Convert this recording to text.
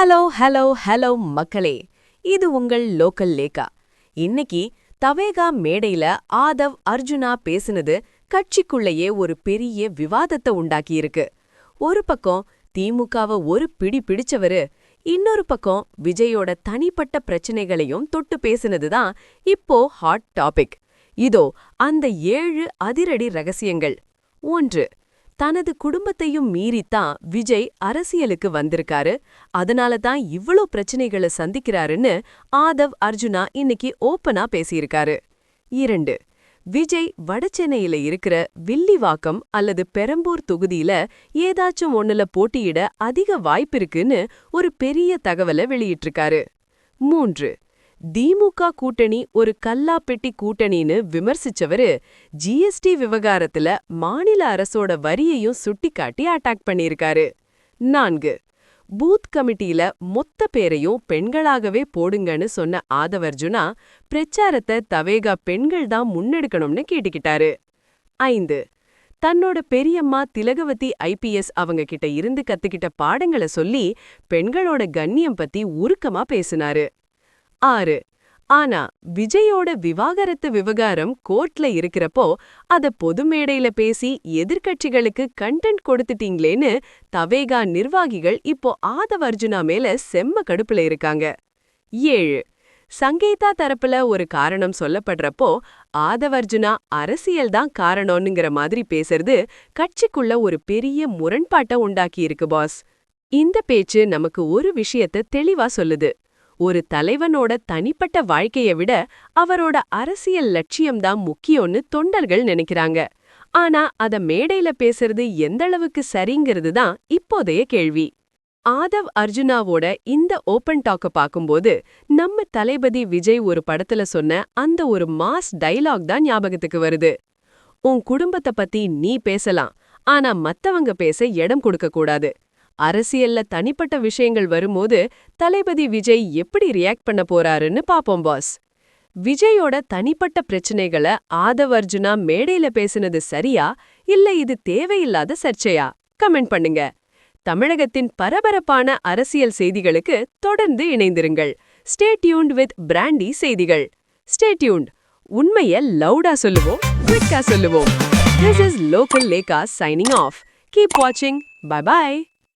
Hello hello hello மக்களே, இது உங்கள் லோக்கல் லேக்கா. இன்னைக்கு தவேகா மேடையில ஆதவ் அர்ஜுனா பேசுனது கட்சிக்குள்ளேயே ஒரு பெரிய விவாதத்தை உண்டாக்கியிருக்கு. ஒரு பக்கம் திமுகவை ஒரு பிடி பிடிச்சவரு, இன்னொரு பக்கம் விஜயோட தனிப்பட்ட பிரச்சனைகளையும் தொட்டு பேசுனதுதான் இப்போ ஹாட் டாபிக். இதோ அந்த 7 அதிரடி ரகசியங்கள். 1. தனது குடும்பத்தையும் மீறித்தான் விஜய் அரசியலுக்கு வந்திருக்காரு, அதனால தான் இவ்ளோ பிரச்சனைகளை சந்திக்கிறாருன்னு ஆதவ் அர்ஜுனா இன்னைக்கு ஓப்பனா பேசியிருக்காரு. 2. விஜய் வடசென்னையில இருக்கிற வில்லிவாக்கம் அல்லது பெரம்பூர் தொகுதியில ஏதாச்சும் ஒண்ணுல போட்டியிட அதிக வாய்ப்பிருக்குன்னு ஒரு பெரிய தகவலை வெளியிட்டிருக்காரு. 3. திமுக கூட்டணி ஒரு கல்லாப்பெட்டி கூட்டணின்னு விமர்சிச்சவரு ஜிஎஸ்டி விவகாரத்துல மாநில அரசோட வரியையும் சுட்டிக்காட்டி அட்டாக் பண்ணியிருக்காரு. 4. பூத் கமிட்டியில மொத்த பேரையும் பெண்களாகவே போடுங்கன்னு சொன்ன ஆதவர்ஜுனா பிரச்சாரத்தை தவேகா பெண்கள் தான் முன்னெடுக்கணும்னு கேட்டுக்கிட்டாரு. 5. தன்னோட பெரியம்மா திலகவதி ஐபிஎஸ் அவங்க கிட்ட இருந்து கத்துக்கிட்ட பாடங்களை சொல்லி பெண்களோட கண்ணியம் பத்தி உருக்கமா பேசினாரு. 6. ஆனா விஜயோட விவாகரத்து விவகாரம் கோர்ட்ல இருக்கிறப்போ அத பொது மேடையில பேசி எதிர்க்கட்சிகளுக்கு கண்டென்ட் கொடுத்துட்டீங்களேன்னு தவேகா நிர்வாகிகள் இப்போ ஆதவர்ஜுனா மேல செம்ம கடுப்புல இருக்காங்க. 7. சங்கீதா தரப்புல ஒரு காரணம் சொல்லப்படுறப்போ ஆதவர்ஜுனா அரசியல் தான் காரணம்னுங்கிற மாதிரி பேசுறது கட்சிக்குள்ள ஒரு பெரிய முரண்பாட்டை உண்டாக்கி இருக்கு பாஸ். இந்த பேச்சு நமக்கு ஒரு விஷயத்தை தெளிவா சொல்லுது. ஒரு தலைவனோட தனிப்பட்ட வாழ்க்கையை விட அவரோட அரசியல் லட்சியம்தான் முக்கியம்னு தொண்டர்கள் நினைக்கிறாங்க. ஆனா அத மேடையில பேசுறது எந்தளவுக்கு சரிங்கிறது தான் இப்போதைய கேள்வி. ஆதவ் அர்ஜுனாவோட இந்த ஓப்பன் டாக்க பாக்கும்போது நம்ம தளபதி விஜய் ஒரு படத்துல சொன்ன அந்த ஒரு மாஸ் டைலாக் தான் ஞாபகத்துக்கு வருது. உன் குடும்பத்தை பத்தி நீ பேசலாம், ஆனா மத்தவங்க பேச இடம் கொடுக்க கூடாது. அரசியல்ல தனிப்பட்ட விஷயங்கள் வரும்போது தளபதி விஜய் எப்படி ரியாக்ட் பண்ண போறாருன்னு பாப்போம் பாஸ். விஜயோட தனிப்பட்ட பிரச்சனைகளை ஆதவ் அர்ஜுனா மேடையில பேசினது சரியா இல்ல இது தேவையில்லாத சர்ச்சையா? கமெண்ட் பண்ணுங்க. தமிழகத்தின் பரபரப்பான அரசியல் செய்திகளுக்கு தொடர்ந்து இணைந்திருங்கள். ஸ்டே டியூன்ட் வித் பிராண்டி செய்திகள். Stay tuned. உண்மையை லவுடா சொல்லுவோம், குவிக்கா சொல்லுவோம். This is Local Lekha signing off. Keep watching. Bye bye.